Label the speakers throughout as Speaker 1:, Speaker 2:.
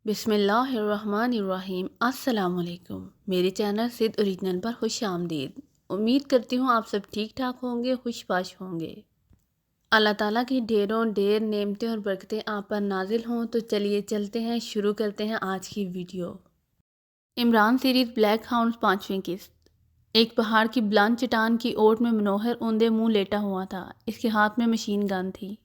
Speaker 1: بسم اللہ الرحمن الرحیم۔ السلام علیکم، میرے چینل سدھ اوریجنل پر خوش آمدید۔ امید کرتی ہوں آپ سب ٹھیک ٹھاک ہوں گے، خوش باش ہوں گے۔ اللہ تعالیٰ کی ڈھیروں ڈھیر نعمتیں اور برکتیں آپ پر نازل ہوں۔ تو چلیے چلتے ہیں، شروع کرتے ہیں آج کی ویڈیو۔ عمران سیریز بلیک ہاؤنڈز 5ویں قسط۔ ایک پہاڑ کی بلند چٹان کی اوٹ میں منوہر اوندے منہ لیٹا ہوا تھا۔ اس کے ہاتھ میں مشین گن تھی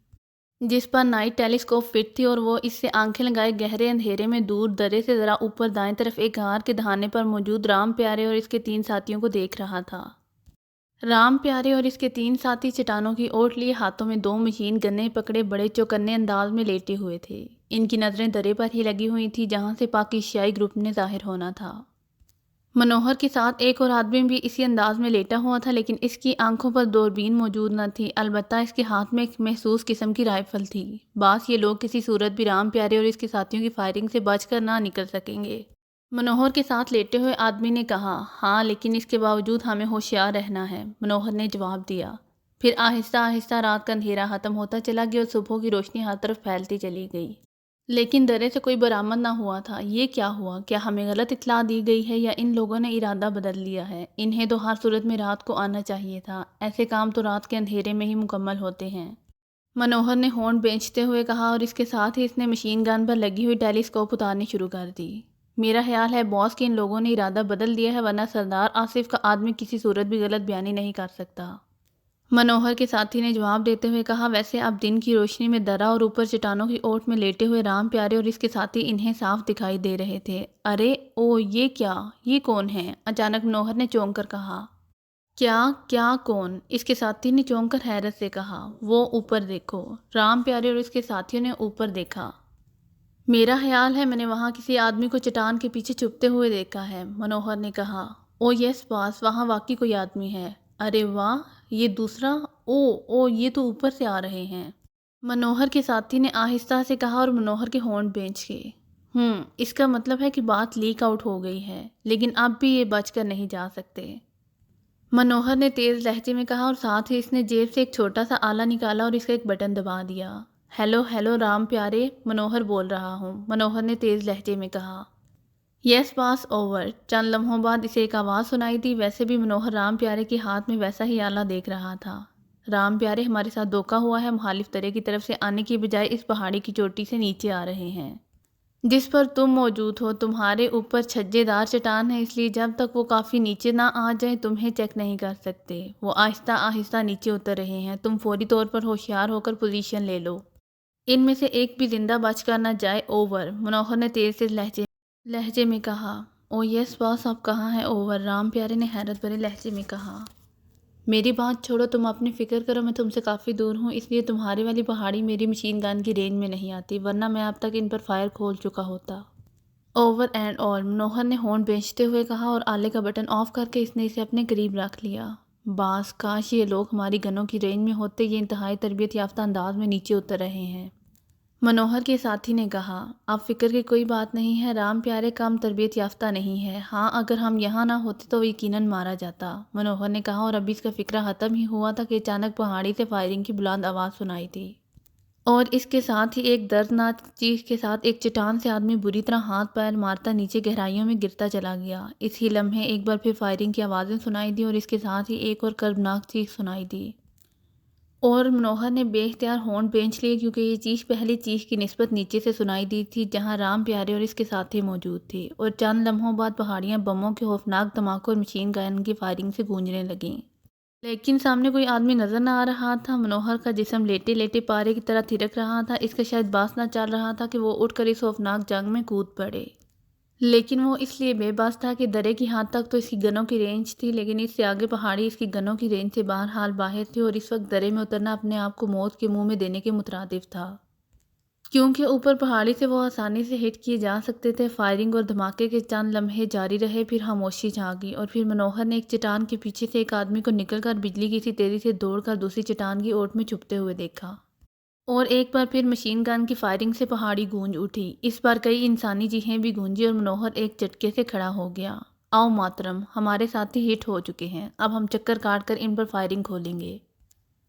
Speaker 1: جس پر نائٹ ٹیلیسکوپ فٹ تھی، اور وہ اس سے آنکھیں لگائے گہرے اندھیرے میں دور درے سے ذرا اوپر دائیں طرف ایک غار کے دہانے پر موجود رام پیارے اور اس کے 3 ساتھیوں کو دیکھ رہا تھا۔ رام پیارے اور اس کے 3 ساتھی چٹانوں کی اوٹ لیے ہاتھوں میں 2 مشین گنیں پکڑے بڑے چوکنے انداز میں لیٹے ہوئے تھے۔ ان کی نظریں درے پر ہی لگی ہوئی تھیں جہاں سے پاک ایشیائی گروپ نے ظاہر ہونا تھا۔ منوہر کے ساتھ ایک اور آدمی بھی اسی انداز میں لیٹا ہوا تھا، لیکن اس کی آنکھوں پر دوربین موجود نہ تھی، البتہ اس کے ہاتھ میں ایک محسوس قسم کی رائفل تھی۔ باس یہ لوگ کسی صورت بھی رام پیارے اور اس کے ساتھیوں کی فائرنگ سے بچ کر نہ نکل سکیں گے۔ منوہر کے ساتھ لیٹے ہوئے آدمی نے کہا، ہاں لیکن اس کے باوجود ہمیں ہوشیار رہنا ہے، منوہر نے جواب دیا۔ پھر آہستہ آہستہ رات کا اندھیرا ختم ہوتا چلا گیا اور صبح کی روشنی ہر طرف پھیلتی چلی گئی، لیکن درے سے کوئی برآمد نہ ہوا تھا۔ یہ کیا ہوا؟ کیا ہمیں غلط اطلاع دی گئی ہے یا ان لوگوں نے ارادہ بدل لیا ہے؟ انہیں تو ہر صورت میں رات کو آنا چاہیے تھا، ایسے کام تو رات کے اندھیرے میں ہی مکمل ہوتے ہیں، منوہر نے ہونٹ بھینچتے ہوئے کہا، اور اس کے ساتھ ہی اس نے مشین گن پر لگی ہوئی ٹیلیسکوپ اتارنی شروع کر دی۔ میرا خیال ہے باس کہ ان لوگوں نے ارادہ بدل دیا ہے، ورنہ سردار آصف کا آدمی کسی صورت بھی غلط بیانی نہیں کر سکتا، منوہر کے ساتھی نے جواب دیتے ہوئے کہا۔ ویسے اب دن کی روشنی میں درا اور اوپر چٹانوں کی اوٹ میں لیٹے ہوئے رام پیارے اور اس کے ساتھی انہیں صاف دکھائی دے رہے تھے۔ ارے او، یہ کیا؟ یہ کون ہے؟ اچانک منوہر نے چونک کر کہا۔ کیا کون؟ اس کے ساتھی نے چونک کر حیرت سے کہا۔ وہ اوپر دیکھو۔ رام پیارے اور اس کے ساتھیوں نے اوپر دیکھا۔ میرا خیال ہے میں نے وہاں کسی آدمی کو چٹان کے پیچھے چھپتے ہوئے دیکھا ہے، منوہر نے کہا۔ او یس باس، وہاں واقعی کوئی آدمی ہے۔ ارے واہ، یہ دوسرا؟ او یہ تو اوپر سے آ رہے ہیں، منوہر کے ساتھی نے آہستہ سے کہا، اور منوہر کے ہونٹ بھینچ گئے۔ اس کا مطلب ہے کہ بات لیک آؤٹ ہو گئی ہے، لیکن اب بھی یہ بچ کر نہیں جا سکتے، منوہر نے تیز لہجے میں کہا، اور ساتھ ہی اس نے جیب سے ایک چھوٹا سا آلہ نکالا اور اس کا ایک بٹن دبا دیا۔ ہیلو رام پیارے، منوہر بول رہا ہوں، منوہر نے تیز لہجے میں کہا۔ یس باس، اوور۔ چند لمحوں بعد اسے ایک آواز سنائی دی۔ ویسے بھی منوہر رام پیارے کے ہاتھ میں ویسا ہی آلہ دیکھ رہا تھا۔ رام پیارے، ہمارے ساتھ دھوکہ ہوا ہے، مخالف درے کی طرف سے آنے کی بجائے اس پہاڑی کی چوٹی سے نیچے آ رہے ہیں جس پر تم موجود ہو۔ تمہارے اوپر چھجے دار چٹان ہے، اس لیے جب تک وہ کافی نیچے نہ آ جائیں تمہیں چیک نہیں کر سکتے۔ وہ آہستہ آہستہ نیچے اتر رہے ہیں، تم فوری طور پر ہوشیار ہو کر پوزیشن لے لو، ان میں سے ایک بھی زندہ بچ کر نہ جائے، اوور، منوہر نے تیز لہجے میں کہا۔ او یس باس، آپ کہاں ہیں، اوور، رام پیارے نے حیرت بھرے لہجے میں کہا۔ میری بات چھوڑو، تم اپنی فکر کرو، میں تم سے کافی دور ہوں، اس لیے تمہاری والی پہاڑی میری مشین گن کی رینج میں نہیں آتی، ورنہ میں اب تک ان پر فائر کھول چکا ہوتا، اوور اینڈ آل، منوہر نے ہونٹ بھینچتے ہوئے کہا، اور آلے کا بٹن آف کر کے اس نے اسے اپنے قریب رکھ لیا۔ باس، کاش یہ لوگ ہماری گنوں کی رینج میں ہوتے، یہ انتہائی تربیت یافتہ انداز میں نیچے اتر رہے ہیں، منوہر کے ساتھی نے کہا۔ اب فکر کی کوئی بات نہیں ہے، رام پیارے کم تربیت یافتہ نہیں ہے، ہاں اگر ہم یہاں نہ ہوتے تو وہ یقیناً مارا جاتا، منوہر نے کہا، اور ابھی اس کا فکرہ ختم ہی ہوا تھا کہ اچانک پہاڑی سے فائرنگ کی بلند آواز سنائی دی، اور اس کے ساتھ ہی ایک دردناک چیخ کے ساتھ ایک چٹان سے آدمی بری طرح ہاتھ پیر مارتا نیچے گہرائیوں میں گرتا چلا گیا۔ اس ہی لمحے ایک بار پھر فائرنگ کی آوازیں سنائی دی، اور اس کے ساتھ ہی ایک اور کربناک چیخ سنائی دی، اور منوہر نے بے اختیار ہونٹ بھینچ لیے، کیونکہ یہ چیخ پہلی چیخ کی نسبت نیچے سے سنائی دی تھی جہاں رام پیارے اور اس کے ساتھی موجود تھے، اور چند لمحوں بعد پہاڑیاں بموں کے خوفناک دھماکوں اور مشین گن کی فائرنگ سے گونجنے لگیں، لیکن سامنے کوئی آدمی نظر نہ آ رہا تھا۔ منوہر کا جسم لیٹے لیٹے پارے کی طرح تھرک رہا تھا، اس کا شاید باس نہ چل رہا تھا کہ وہ اٹھ کر اس خوفناک جنگ میں کود پڑے، لیکن وہ اس لیے بے بس تھا کہ درے کی حد تک تو اس کی گنوں کی رینج تھی، لیکن اس سے آگے پہاڑی اس کی گنوں کی رینج سے بہرحال باہر تھی، اور اس وقت درے میں اترنا اپنے آپ کو موت کے منہ میں دینے کے مترادف تھا، کیونکہ اوپر پہاڑی سے وہ آسانی سے ہٹ کیے جا سکتے تھے۔ فائرنگ اور دھماکے کے چند لمحے جاری رہے، پھر خاموشی چھا گئی، اور پھر منوہر نے ایک چٹان کے پیچھے سے ایک آدمی کو نکل کر بجلی کی سی تیزی سے دوڑ کر دوسری چٹان کی اوٹ میں چھپتے ہوئے دیکھا، اور ایک بار پھر مشین گن کی فائرنگ سے پہاڑی گونج اٹھی، اس بار کئی انسانی چیخیں بھی گونجی، اور منوہر ایک جھٹکے سے کھڑا ہو گیا۔ آؤ محترم، ہمارے ساتھی ہٹ ہو چکے ہیں، اب ہم چکر کاٹ کر ان پر فائرنگ کھولیں گے،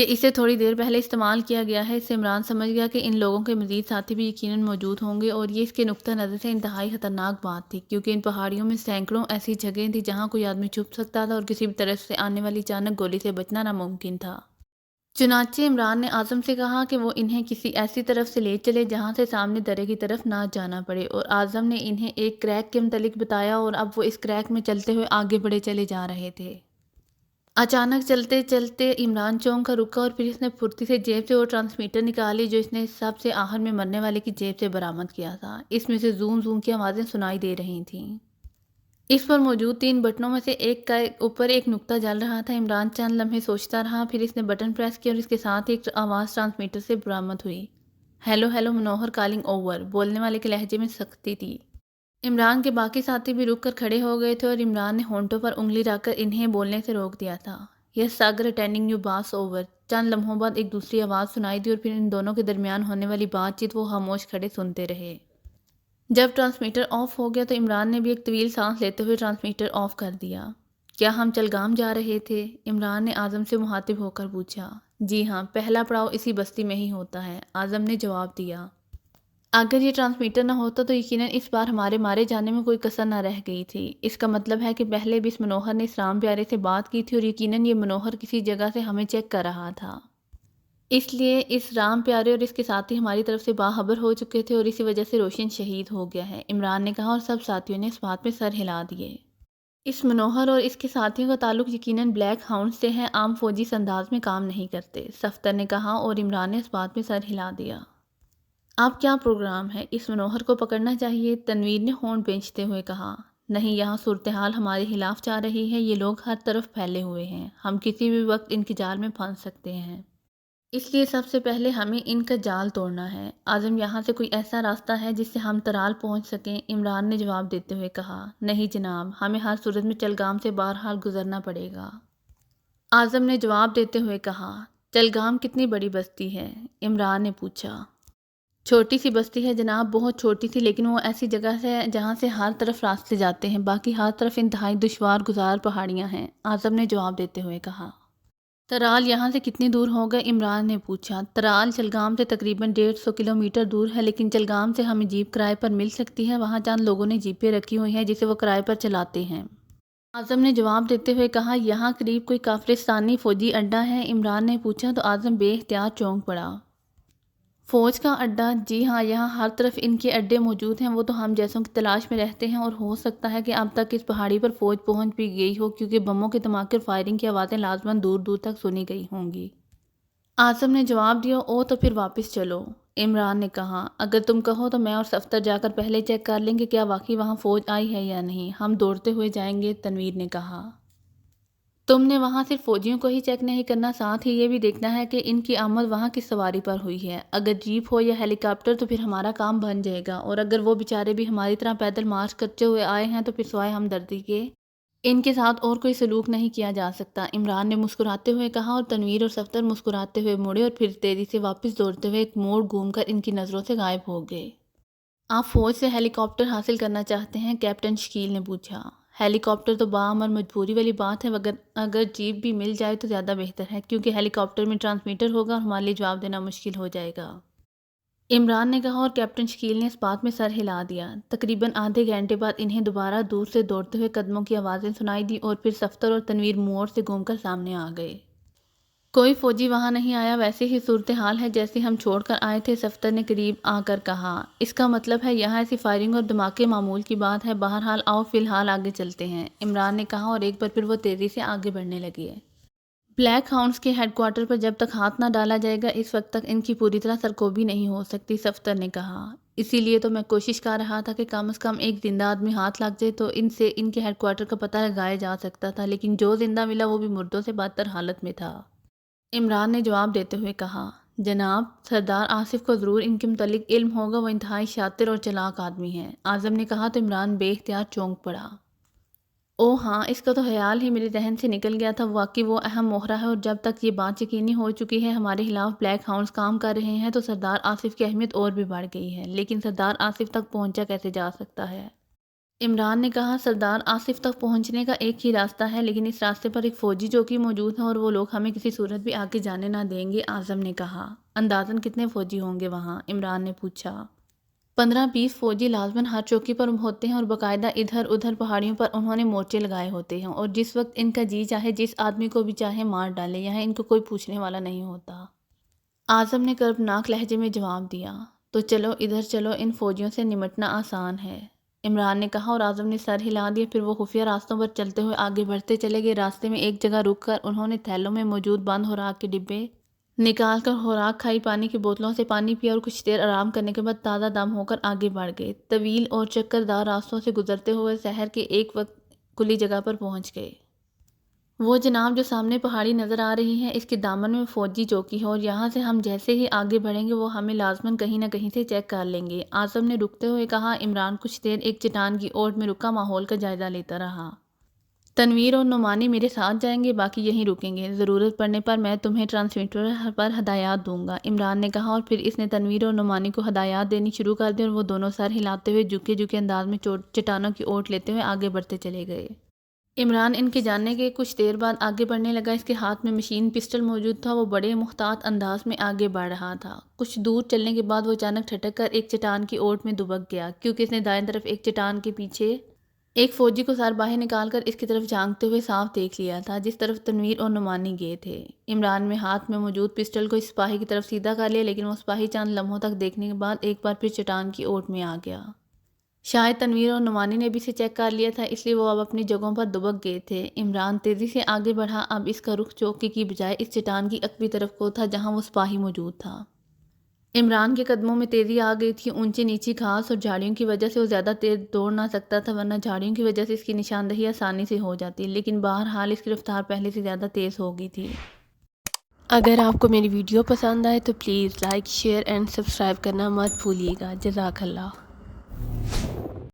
Speaker 1: کہ اسے تھوڑی دیر پہلے استعمال کیا گیا ہے، اس سے عمران سمجھ گیا کہ ان لوگوں کے مزید ساتھی بھی یقیناً موجود ہوں گے، اور یہ اس کے نقطہ نظر سے انتہائی خطرناک بات تھی، کیونکہ ان پہاڑیوں میں سینکڑوں ایسی جگہیں تھیں جہاں کوئی آدمی چھپ سکتا تھا اور کسی بھی طرف سے آنے والی اچانک گولی سے بچنا ناممکن تھا۔ چنانچہ عمران نے اعظم سے کہا کہ وہ انہیں کسی ایسی طرف سے لے چلے جہاں سے سامنے درے کی طرف نہ جانا پڑے، اور اعظم نے انہیں ایک کریک کے متعلق بتایا، اور اب وہ اس کریک میں چلتے ہوئے آگے بڑھے چلے جا رہے تھے۔ اچانک چلتے چلتے عمران چونک کر رکا، اور پھر اس نے پھرتی سے جیب سے وہ ٹرانسمیٹر نکالی جو اس نے سب سے آخر میں مرنے والے کی جیب سے برآمد کیا تھا۔ اس میں سے زوم زوم کی آوازیں سنائی دے رہی تھیں۔ اس پر موجود 3 بٹنوں میں سے ایک کا اوپر ایک نقطہ جل رہا تھا۔ عمران چند لمحے سوچتا رہا، پھر اس نے بٹن پریس کیا اور اس کے ساتھ ایک آواز ٹرانسمیٹر سے برآمد ہوئی۔ Hello hello Manohar calling over. بولنے والے کے لہجے میں سختی تھی۔ عمران کے باقی ساتھی بھی رک کر کھڑے ہو گئے تھے، اور عمران نے ہونٹوں پر انگلی رکھ کر انہیں بولنے سے روک دیا تھا۔ یس ساگر اٹینڈنگ یو باس اوور۔ چند لمحوں بعد ایک دوسری آواز سنائی دی، اور پھر ان دونوں کے درمیان ہونے والی بات چیت وہ خاموش کھڑے سنتے رہے۔ جب ٹرانسمیٹر آف ہو گیا تو عمران نے بھی ایک طویل سانس لیتے ہوئے ٹرانسمیٹر آف کر دیا۔ کیا ہم چلگام جا رہے تھے؟ عمران نے اعظم سے مخاطب ہو کر پوچھا۔ جی ہاں، پہلا پڑاؤ اسی بستی میں ہی ہوتا ہے، اعظم نے جواب دیا۔ اگر یہ ٹرانسمیٹر نہ ہوتا تو یقیناً اس بار ہمارے مارے جانے میں کوئی کسر نہ رہ گئی تھی۔ اس کا مطلب ہے کہ پہلے بھی اس منوہر نے اس رام پیارے سے بات کی تھی، اور یقیناً یہ منوہر کسی جگہ سے ہمیں چیک کر رہا تھا۔ اس لیے اس رام پیارے اور اس کے ساتھی ہماری طرف سے باخبر ہو چکے تھے، اور اسی وجہ سے روشن شہید ہو گیا ہے، عمران نے کہا، اور سب ساتھیوں نے اس بات میں سر ہلا دیے۔ اس منوہر اور اس کے ساتھیوں کا تعلق یقیناً بلیک ہاؤنڈ سے ہے، عام فوجی اس انداز میں کام نہیں کرتے، صفدر نے کہا، اور عمران نے اس بات میں سر ہلا دیا۔ آپ کیا پروگرام ہے؟ اس منوہر کو پکڑنا چاہیے، تنویر نے ہونٹ بھینچتے ہوئے کہا۔ نہیں، یہاں صورتحال ہمارے خلاف جا رہی ہے، یہ لوگ ہر طرف پھیلے ہوئے ہیں، ہم کسی بھی وقت ان کے جال میں پھنس سکتے ہیں، اس لیے سب سے پہلے ہمیں ان کا جال توڑنا ہے۔ اعظم، یہاں سے کوئی ایسا راستہ ہے جس سے ہم ترال پہنچ سکیں؟ عمران نے جواب دیتے ہوئے کہا۔ نہیں جناب، ہمیں ہر صورت میں چلگام سے بہرحال گزرنا پڑے گا، اعظم نے جواب دیتے ہوئے کہا۔ چلگام کتنی بڑی بستی ہے؟ عمران نے پوچھا۔ چھوٹی سی بستی ہے جناب، بہت چھوٹی سی، لیکن وہ ایسی جگہ ہے جہاں سے ہر طرف راستے جاتے ہیں، باقی ہر طرف انتہائی دشوار گزار پہاڑیاں ہیں، اعظم نے جواب دیتے ہوئے کہا۔ ترال یہاں سے کتنی دور ہوگا؟ عمران نے پوچھا۔ ترال چلگام سے تقریباً 150 کلومیٹر دور ہے، لیکن چلگام سے ہمیں جیپ کرائے پر مل سکتی ہے، وہاں چند لوگوں نے جیپیں رکھی ہوئی ہیں جسے وہ کرائے پر چلاتے ہیں، اعظم نے جواب دیتے ہوئے کہا۔ یہاں قریب کوئی کافرستانی فوجی اڈہ ہے؟ عمران نے پوچھا تو اعظم بے اختیار چونک پڑا۔ فوج کا اڈہ؟ جی ہاں، یہاں ہر طرف ان کے اڈے موجود ہیں، وہ تو ہم جیسوں کی تلاش میں رہتے ہیں، اور ہو سکتا ہے کہ اب تک اس پہاڑی پر فوج پہنچ بھی گئی ہو، کیونکہ بموں کے دھماکے اور فائرنگ کی آوازیں لازماً دور دور تک سنی گئی ہوں گی، اعظم نے جواب دیا۔ او تو پھر واپس چلو، عمران نے کہا۔ اگر تم کہو تو میں اور صفدر جا کر پہلے چیک کر لیں گے کیا واقعی وہاں فوج آئی ہے یا نہیں، ہم دوڑتے ہوئے جائیں گے، تنویر نے کہا۔ تم نے وہاں صرف فوجیوں کو ہی چیک نہیں کرنا، ساتھ ہی یہ بھی دیکھنا ہے کہ ان کی آمد وہاں کس سواری پر ہوئی ہے، اگر جیپ ہو یا ہیلی کاپٹر تو پھر ہمارا کام بن جائے گا، اور اگر وہ بیچارے بھی ہماری طرح پیدل مارچ کرتے ہوئے آئے ہیں تو پھر سوائے ہمدردی کے ان کے ساتھ اور کوئی سلوک نہیں کیا جا سکتا، عمران نے مسکراتے ہوئے کہا، اور تنویر اور صفدر مسکراتے ہوئے مڑے اور پھر تیزی سے واپس دوڑتے ہوئے ایک موڑ گھوم کر ان کی نظروں سے غائب ہو گئے۔ آپ فوج سے ہیلی کاپٹر حاصل کرنا چاہتے ہیں؟ کیپٹن شکیل نے پوچھا۔ ہیلی کاپٹر تو بامر مجبوری والی بات ہے، اگر جیپ بھی مل جائے تو زیادہ بہتر ہے، کیونکہ ہیلی کاپٹر میں ٹرانسمیٹر ہوگا اور ہمارے لیے جواب دینا مشکل ہو جائے گا، عمران نے کہا، اور کیپٹن شکیل نے اس بات میں سر ہلا دیا۔ تقریباً آدھے گھنٹے بعد انہیں دوبارہ دور سے دوڑتے ہوئے قدموں کی آوازیں سنائی دی، اور پھر صفدر اور تنویر موڑ سے گھوم کر سامنے آ گئے۔ کوئی فوجی وہاں نہیں آیا، ویسے ہی صورتحال ہے جیسے ہم چھوڑ کر آئے تھے، صفدر نے قریب آ کر کہا۔ اس کا مطلب ہے یہاں ایسی فائرنگ اور دھماکے معمول کی بات ہے، بہرحال آؤ فی الحال آگے چلتے ہیں، عمران نے کہا، اور ایک بار پھر وہ تیزی سے آگے بڑھنے لگے۔ بلیک ہاؤنڈز کے ہیڈ کوارٹر پر جب تک ہاتھ نہ ڈالا جائے گا اس وقت تک ان کی پوری طرح سرکوبی نہیں ہو سکتی، صفدر نے کہا۔ اسی لیے تو میں کوشش کر رہا تھا کہ کم از کم ایک زندہ آدمی ہاتھ لگ جائے تو ان سے ان کے ہیڈ کوارٹر کا پتہ لگایا جا سکتا تھا، لیکن جو زندہ ملا وہ بھی مردوں سے بدتر حالت میں تھا، عمران نے جواب دیتے ہوئے کہا۔ جناب، سردار آصف کو ضرور ان کے متعلق علم ہوگا، وہ انتہائی شاطر اور چلاک آدمی ہیں، اعظم نے کہا، تو عمران بے اختیار چونک پڑا۔ او ہاں، اس کا تو خیال ہی میرے ذہن سے نکل گیا تھا، واقعی وہ اہم موہرہ ہے، اور جب تک یہ بات یقینی ہو چکی ہے ہمارے خلاف بلیک ہاؤنڈز کام کر رہے ہیں تو سردار آصف کی اہمیت اور بھی بڑھ گئی ہے، لیکن سردار آصف تک پہنچا کیسے جا سکتا ہے؟ عمران نے کہا سردار آصف تک پہنچنے کا ایک ہی راستہ ہے، لیکن اس راستے پر ایک فوجی چوکی موجود ہے اور وہ لوگ ہمیں کسی صورت بھی آگے جانے نہ دیں گے۔ اعظم نے کہا اندازاً کتنے فوجی ہوں گے وہاں؟ عمران نے پوچھا۔ 15-20 فوجی لازماً ہر چوکی پر ہوتے ہیں اور باقاعدہ ادھر ادھر پہاڑیوں پر انہوں نے مورچے لگائے ہوتے ہیں، اور جس وقت ان کا جی چاہے جس آدمی کو بھی چاہے مار ڈالے، یہاں ان کو کوئی پوچھنے والا نہیں ہوتا۔ اعظم نے کربناک لہجے میں جواب دیا۔ تو چلو ادھر چلو، ان فوجیوں سے نمٹنا آسان ہے، عمران نے کہا، اور اعظم نے سر ہلا دیا۔ پھر وہ خفیہ راستوں پر چلتے ہوئے آگے بڑھتے چلے گئے۔ راستے میں ایک جگہ رک کر انہوں نے تھیلوں میں موجود بند خوراک کے ڈبے نکال کر خوراک کھائی، پانی کی بوتلوں سے پانی پیا، اور کچھ دیر آرام کرنے کے بعد تازہ دم ہو کر آگے بڑھ گئے۔ طویل اور چکر دار راستوں سے گزرتے ہوئے سحر کے ایک وقت کھلی جگہ پر پہنچ گئے۔ وہ جناب جو سامنے پہاڑی نظر آ رہی ہے، اس کے دامن میں فوجی چوکی ہے، اور یہاں سے ہم جیسے ہی آگے بڑھیں گے وہ ہمیں لازماً کہیں نہ کہیں سے چیک کر لیں گے۔ اعظم نے رکتے ہوئے کہا۔ عمران کچھ دیر ایک چٹان کی اوٹ میں رکا، ماحول کا جائزہ لیتا رہا۔ تنویر اور نعمانی میرے ساتھ جائیں گے، باقی یہیں رکیں گے، ضرورت پڑنے پر میں تمہیں ٹرانسمیٹر پر ہدایات دوں گا، عمران نے کہا، اور پھر اس نے تنویر اور نعمانی کو ہدایات دینی شروع کر دی، اور وہ دونوں سر ہلاتے ہوئے جھکے جھکے انداز میں چٹانوں کی اوٹ لیتے ہوئے آگے بڑھتے چلے گئے۔ عمران ان کے جاننے کے کچھ دیر بعد آگے بڑھنے لگا۔ اس کے ہاتھ میں مشین پسٹل موجود تھا۔ وہ بڑے محتاط انداز میں آگے بڑھ رہا تھا۔ کچھ دور چلنے کے بعد وہ اچانک ٹھٹک کر ایک چٹان کی اوٹ میں دبک گیا، کیونکہ اس نے دائیں طرف ایک چٹان کے پیچھے ایک فوجی کو سر باہر نکال کر اس کی طرف جھانکتے ہوئے صاف دیکھ لیا تھا، جس طرف تنویر اور نعمانی گئے تھے۔ عمران میں ہاتھ میں موجود پسٹل کو اس سپاہی کی طرف سیدھا کر لیا، لیکن وہ سپاہی چند لمحوں تک دیکھنے کے بعد ایک بار پھر چٹان کی اوٹ میں آ گیا۔ شاید تنویر اور نعمانی نے بھی اسے چیک کر لیا تھا، اس لیے وہ اب اپنی جگہوں پر دبک گئے تھے۔ عمران تیزی سے آگے بڑھا۔ اب اس کا رخ چوکی کی بجائے اس چٹان کی عقبی طرف کو تھا جہاں وہ سپاہی موجود تھا۔ عمران کے قدموں میں تیزی آ گئی تھی۔ اونچی نیچی گھاس اور جھاڑیوں کی وجہ سے وہ زیادہ تیز دوڑ نہ سکتا تھا، ورنہ جھاڑیوں کی وجہ سے اس کی نشاندہی آسانی سے ہو جاتی، لیکن بہرحال اس کی رفتار پہلے سے زیادہ تیز ہو گئی تھی۔ اگر آپ کو میری ویڈیو پسند آئے تو please like, share and subscribe کرنا مت بھولیے گا۔ جزاک اللہ۔